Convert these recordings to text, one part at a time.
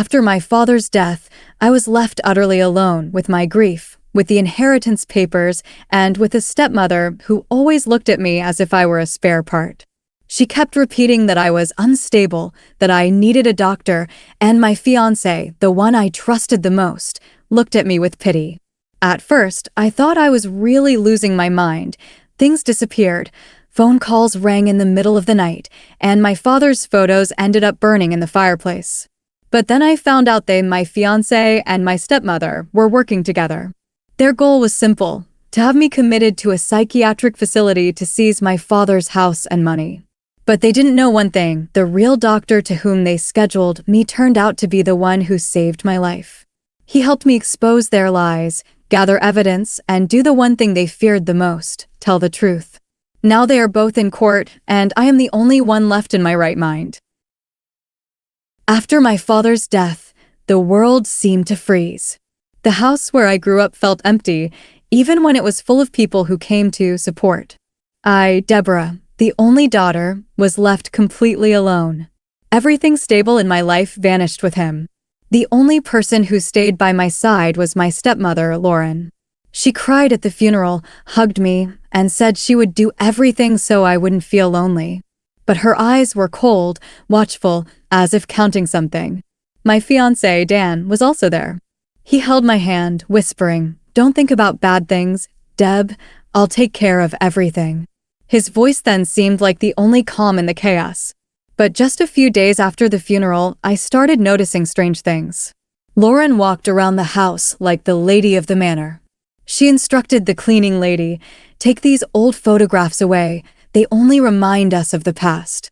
After my father's death, I was left utterly alone with my grief, with the inheritance papers, and with a stepmother who always looked at me as if I were a spare part. She kept repeating that I was unstable, that I needed a doctor, and my fiancé, the one I trusted the most, looked at me with pity. At first, I thought I was really losing my mind. Things disappeared. Phone calls rang in the middle of the night, and my father's photos ended up burning in the fireplace. But then I found out my fiancé and my stepmother were working together. Their goal was simple: to have me committed to a psychiatric facility to seize my father's house and money. But they didn't know one thing: the real doctor to whom they scheduled me turned out to be the one who saved my life. He helped me expose their lies, gather evidence, and do the one thing they feared the most: tell the truth. Now they are both in court, and I am the only one left in my right mind. After my father's death, the world seemed to freeze. The house where I grew up felt empty, even when it was full of people who came to support. I, Deborah, the only daughter, was left completely alone. Everything stable in my life vanished with him. The only person who stayed by my side was my stepmother, Lauren. She cried at the funeral, hugged me, and said she would do everything so I wouldn't feel lonely. But her eyes were cold, watchful, as if counting something. My fiancé, Dan, was also there. He held my hand, whispering, "Don't think about bad things, Deb. I'll take care of everything." His voice then seemed like the only calm in the chaos. But just a few days after the funeral, I started noticing strange things. Lauren walked around the house like the lady of the manor. She instructed the cleaning lady, "Take these old photographs away. They only remind us of the past."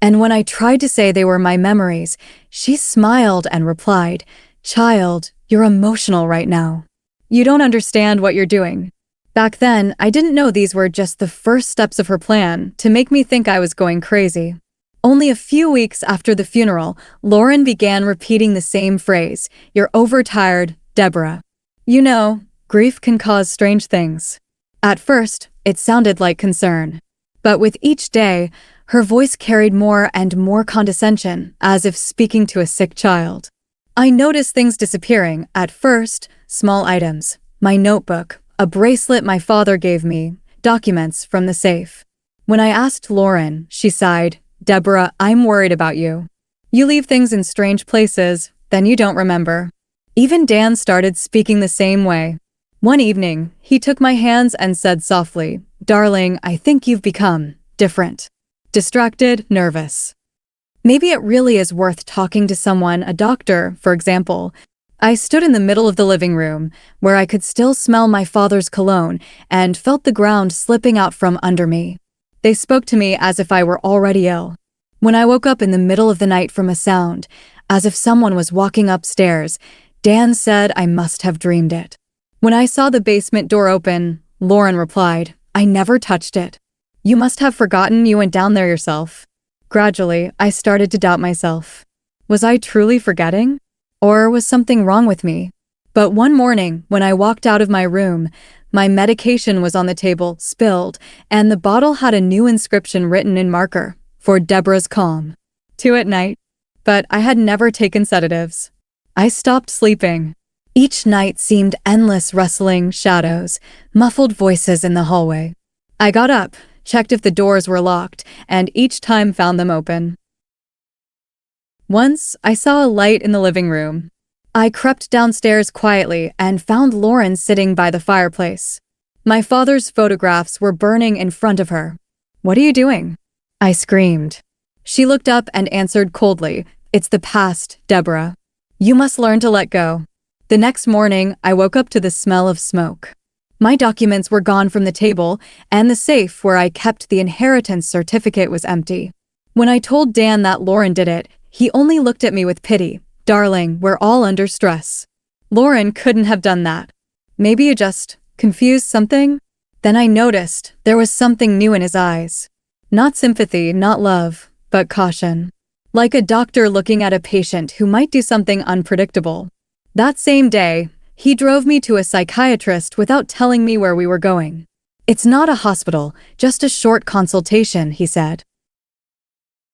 And when I tried to say they were my memories, she smiled and replied, "Child, you're emotional right now. You don't understand what you're doing." Back then, I didn't know these were just the first steps of her plan to make me think I was going crazy. Only a few weeks after the funeral, Lauren began repeating the same phrase, "You're overtired, Deborah." You know, grief can cause strange things. At first, it sounded like concern. But with each day, her voice carried more and more condescension, as if speaking to a sick child. I noticed things disappearing. At first, small items: my notebook, a bracelet my father gave me, documents from the safe. When I asked Lauren, she sighed, "Deborah, I'm worried about you. You leave things in strange places, then you don't remember." Even Dan started speaking the same way. One evening, he took my hands and said softly, "Darling, I think you've become different. Distracted, nervous. Maybe it really is worth talking to someone, a doctor, for example." I stood in the middle of the living room, where I could still smell my father's cologne and felt the ground slipping out from under me. They spoke to me as if I were already ill. When I woke up in the middle of the night from a sound, as if someone was walking upstairs, Dan said I must have dreamed it. When I saw the basement door open, Lauren replied, "I never touched it. You must have forgotten you went down there yourself." Gradually, I started to doubt myself. Was I truly forgetting? Or was something wrong with me? But one morning, when I walked out of my room, my medication was on the table, spilled, and the bottle had a new inscription written in marker, "For Deborah's calm. 2 at night." But I had never taken sedatives. I stopped sleeping. Each night seemed endless rustling shadows, muffled voices in the hallway. I got up, checked if the doors were locked, and each time found them open. Once, I saw a light in the living room. I crept downstairs quietly and found Lauren sitting by the fireplace. My father's photographs were burning in front of her. "What are you doing?" I screamed. She looked up and answered coldly, "It's the past, Deborah. You must learn to let go." The next morning, I woke up to the smell of smoke. My documents were gone from the table, and the safe where I kept the inheritance certificate was empty. When I told Dan that Lauren did it, he only looked at me with pity. "Darling, we're all under stress. Lauren couldn't have done that. Maybe you just confused something?" Then I noticed there was something new in his eyes. Not sympathy, not love, but caution. Like a doctor looking at a patient who might do something unpredictable. That same day, he drove me to a psychiatrist without telling me where we were going. "It's not a hospital, just a short consultation," he said.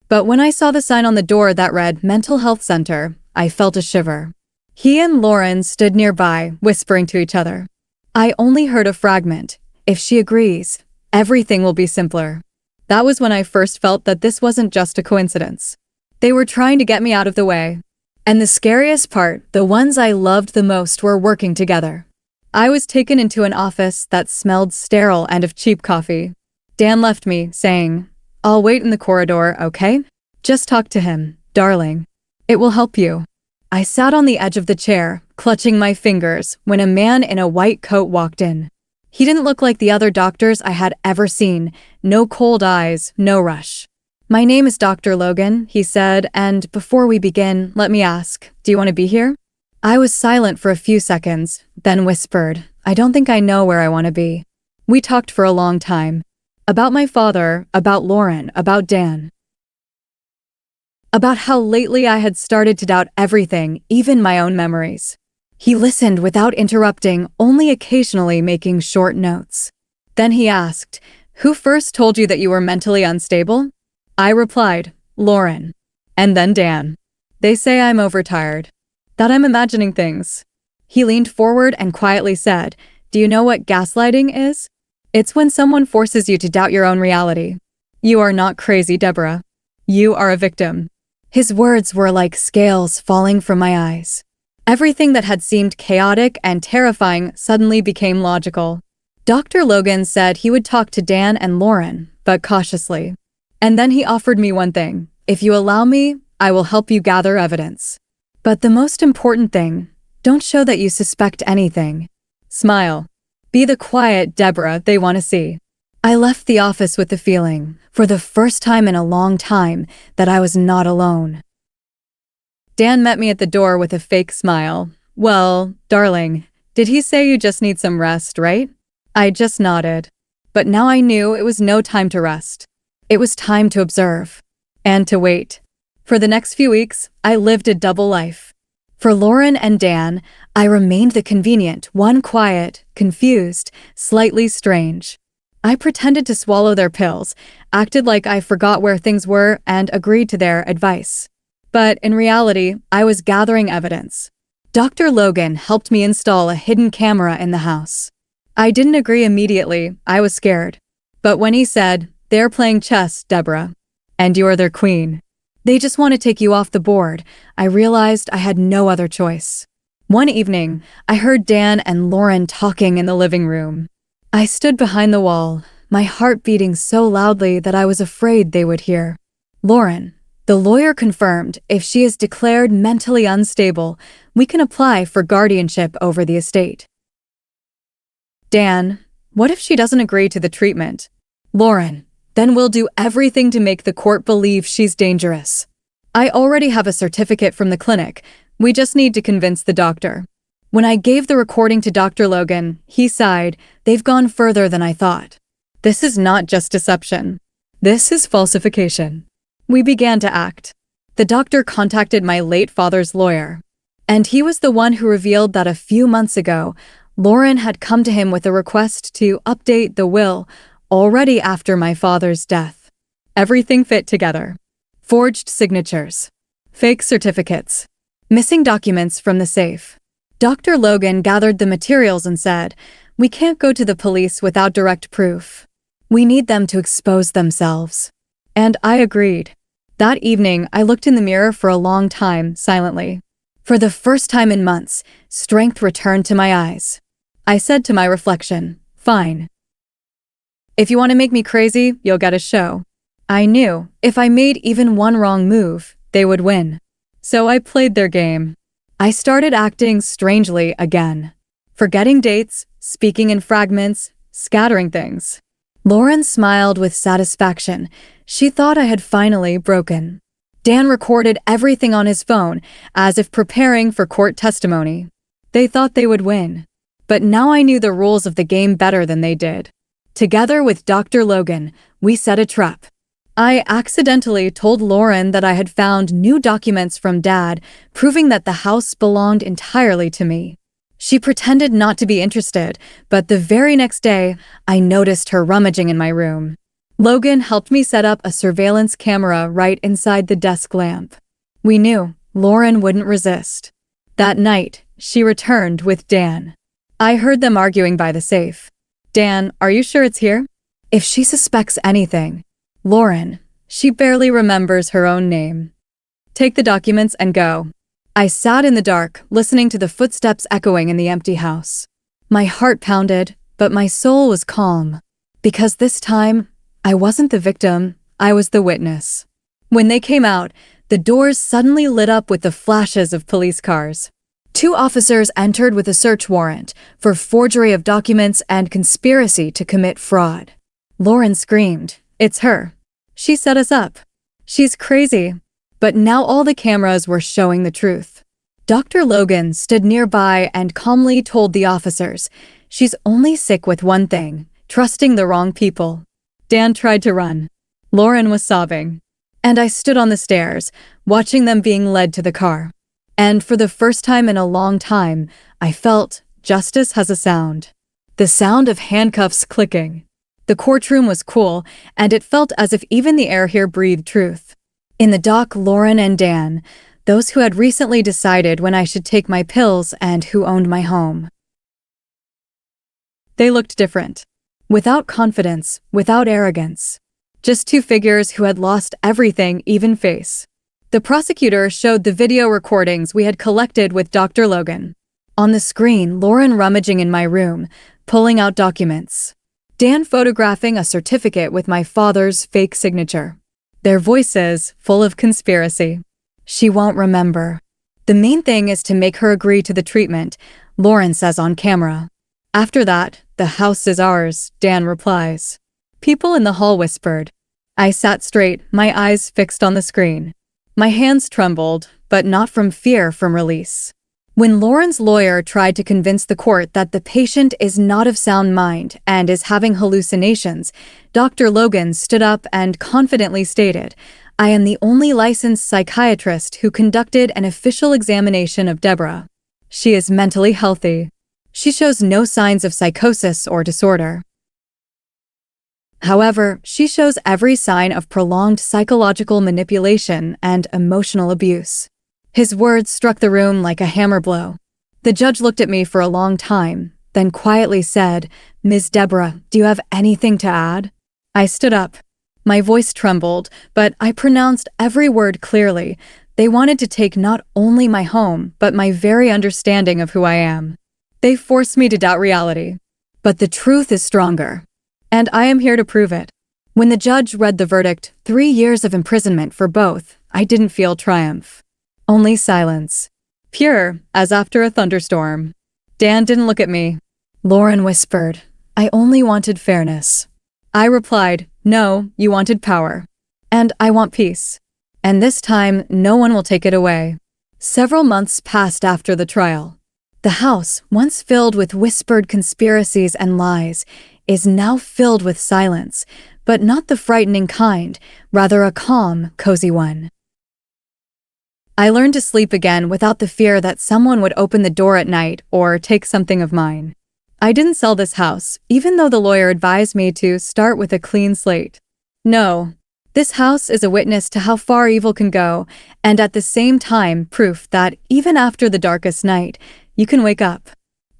But when I saw the sign on the door that read Mental Health Center, I felt a shiver. He and Lauren stood nearby, whispering to each other. I only heard a fragment. If she agrees, everything will be simpler. That was when I first felt that this wasn't just a coincidence. They were trying to get me out of the way. And the scariest part, the ones I loved the most were working together. I was taken into an office that smelled sterile and of cheap coffee. Dan left me, saying, I'll wait in the corridor, okay? Just talk to him, darling. It will help you. I sat on the edge of the chair, clutching my fingers, when a man in a white coat walked in. He didn't look like the other doctors I had ever seen. No cold eyes, no rush. My name is Dr. Logan, he said, and before we begin, let me ask, do you want to be here? I was silent for a few seconds, then whispered, I don't think I know where I want to be. We talked for a long time. About my father, about Lauren, about Dan. About how lately I had started to doubt everything, even my own memories. He listened without interrupting, only occasionally making short notes. Then he asked, Who first told you that you were mentally unstable? I replied, Lauren. And then Dan. They say I'm overtired. That I'm imagining things. He leaned forward and quietly said, Do you know what gaslighting is? It's when someone forces you to doubt your own reality. You are not crazy, Deborah. You are a victim. His words were like scales falling from my eyes. Everything that had seemed chaotic and terrifying suddenly became logical. Dr. Logan said he would talk to Dan and Lauren, but cautiously. And then he offered me one thing. If you allow me, I will help you gather evidence. But the most important thing, don't show that you suspect anything. Smile. Be the quiet Deborah they want to see. I left the office with the feeling, for the first time in a long time, that I was not alone. Dan met me at the door with a fake smile. Well, darling, did he say you just need some rest, right? I just nodded. But now I knew it was no time to rest. It was time to observe. And to wait. For the next few weeks, I lived a double life. For Lauren and Dan, I remained the convenient, one quiet, confused, slightly strange. I pretended to swallow their pills, acted like I forgot where things were, and agreed to their advice. But in reality, I was gathering evidence. Dr. Logan helped me install a hidden camera in the house. I didn't agree immediately, I was scared. But when he said, They're playing chess, Deborah, and you are their queen. They just want to take you off the board, I realized I had no other choice. One evening, I heard Dan and Lauren talking in the living room. I stood behind the wall, my heart beating so loudly that I was afraid they would hear. Lauren, the lawyer confirmed if she is declared mentally unstable, we can apply for guardianship over the estate. Dan, what if she doesn't agree to the treatment? Lauren, then we'll do everything to make the court believe she's dangerous. I already have a certificate from the clinic. We just need to convince the doctor. When I gave the recording to Dr. Logan, he sighed, They've gone further than I thought. This is not just deception. This is falsification. We began to act. The doctor contacted my late father's lawyer. And he was the one who revealed that a few months ago, Lauren had come to him with a request to update the will, already after my father's death. Everything fit together. Forged signatures. Fake certificates. Missing documents from the safe. Dr. Logan gathered the materials and said, We can't go to the police without direct proof. We need them to expose themselves. And I agreed. That evening, I looked in the mirror for a long time, silently. For the first time in months, strength returned to my eyes. I said to my reflection, Fine. If you want to make me crazy, you'll get a show. I knew, if I made even one wrong move, they would win. So I played their game. I started acting strangely again. Forgetting dates, speaking in fragments, scattering things. Lauren smiled with satisfaction. She thought I had finally broken. Dan recorded everything on his phone, as if preparing for court testimony. They thought they would win. But now I knew the rules of the game better than they did. Together with Dr. Logan, we set a trap. I accidentally told Lauren that I had found new documents from Dad, proving that the house belonged entirely to me. She pretended not to be interested, but the very next day, I noticed her rummaging in my room. Logan helped me set up a surveillance camera right inside the desk lamp. We knew, Lauren wouldn't resist. That night, she returned with Dan. I heard them arguing by the safe. Dan, are you sure it's here? If she suspects anything. Lauren, she barely remembers her own name. Take the documents and go. I sat in the dark, listening to the footsteps echoing in the empty house. My heart pounded, but my soul was calm. Because this time, I wasn't the victim, I was the witness. When they came out, the doors suddenly lit up with the flashes of police cars. 2 officers entered with a search warrant for forgery of documents and conspiracy to commit fraud. Lauren screamed, "It's her. She set us up. She's crazy." But now all the cameras were showing the truth. Dr. Logan stood nearby and calmly told the officers, "She's only sick with one thing, trusting the wrong people." Dan tried to run. Lauren was sobbing. And I stood on the stairs, watching them being led to the car. And for the first time in a long time, I felt justice has a sound. The sound of handcuffs clicking. The courtroom was cool, and it felt as if even the air here breathed truth. In the dock, Lauren and Dan, those who had recently decided when I should take my pills and who owned my home. They looked different. Without confidence, without arrogance. Just 2 figures who had lost everything, even face. The prosecutor showed the video recordings we had collected with Dr. Logan. On the screen, Lauren rummaging in my room, pulling out documents. Dan photographing a certificate with my father's fake signature. Their voices full of conspiracy. She won't remember. The main thing is to make her agree to the treatment, Lauren says on camera. After that, the house is ours, Dan replies. People in the hall whispered. I sat straight, my eyes fixed on the screen. My hands trembled, but not from fear, from release. When Lauren's lawyer tried to convince the court that the patient is not of sound mind and is having hallucinations, Dr. Logan stood up and confidently stated, I am the only licensed psychiatrist who conducted an official examination of Deborah. She is mentally healthy. She shows no signs of psychosis or disorder. However, she shows every sign of prolonged psychological manipulation and emotional abuse. His words struck the room like a hammer blow. The judge looked at me for a long time, then quietly said, Ms. Deborah, do you have anything to add? I stood up. My voice trembled, but I pronounced every word clearly. They wanted to take not only my home, but my very understanding of who I am. They forced me to doubt reality. But the truth is stronger. And I am here to prove it. When the judge read the verdict, 3 years of imprisonment for both, I didn't feel triumph. Only silence. Pure, as after a thunderstorm. Dan didn't look at me. Lauren whispered, I only wanted fairness. I replied, no, you wanted power. And I want peace. And this time, no one will take it away. Several months passed after the trial. The house, once filled with whispered conspiracies and lies, is now filled with silence, but not the frightening kind, rather a calm, cozy one. I learned to sleep again without the fear that someone would open the door at night or take something of mine. I didn't sell this house, even though the lawyer advised me to start with a clean slate. No, this house is a witness to how far evil can go, and at the same time, proof that even after the darkest night, you can wake up.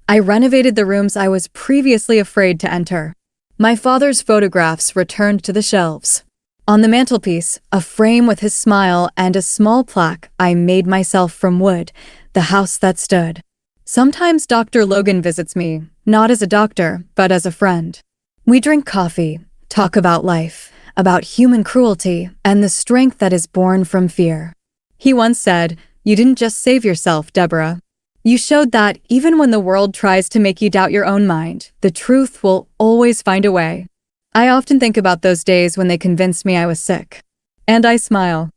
I renovated the rooms I was previously afraid to enter. My father's photographs returned to the shelves. On the mantelpiece, a frame with his smile and a small plaque I made myself from wood, the house that stood. Sometimes Dr. Logan visits me, not as a doctor, but as a friend. We drink coffee, talk about life, about human cruelty, and the strength that is born from fear. He once said, "You didn't just save yourself, Deborah. You showed that even when the world tries to make you doubt your own mind, the truth will always find a way." I often think about those days when they convinced me I was sick. And I smile.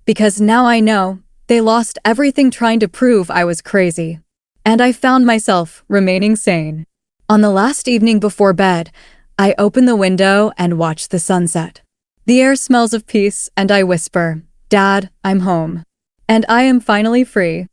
Because now I know they lost everything trying to prove I was crazy. And I found myself remaining sane. On the last evening before bed, I open the window and watch the sunset. The air smells of peace, and I whisper, Dad, I'm home. And I am finally free.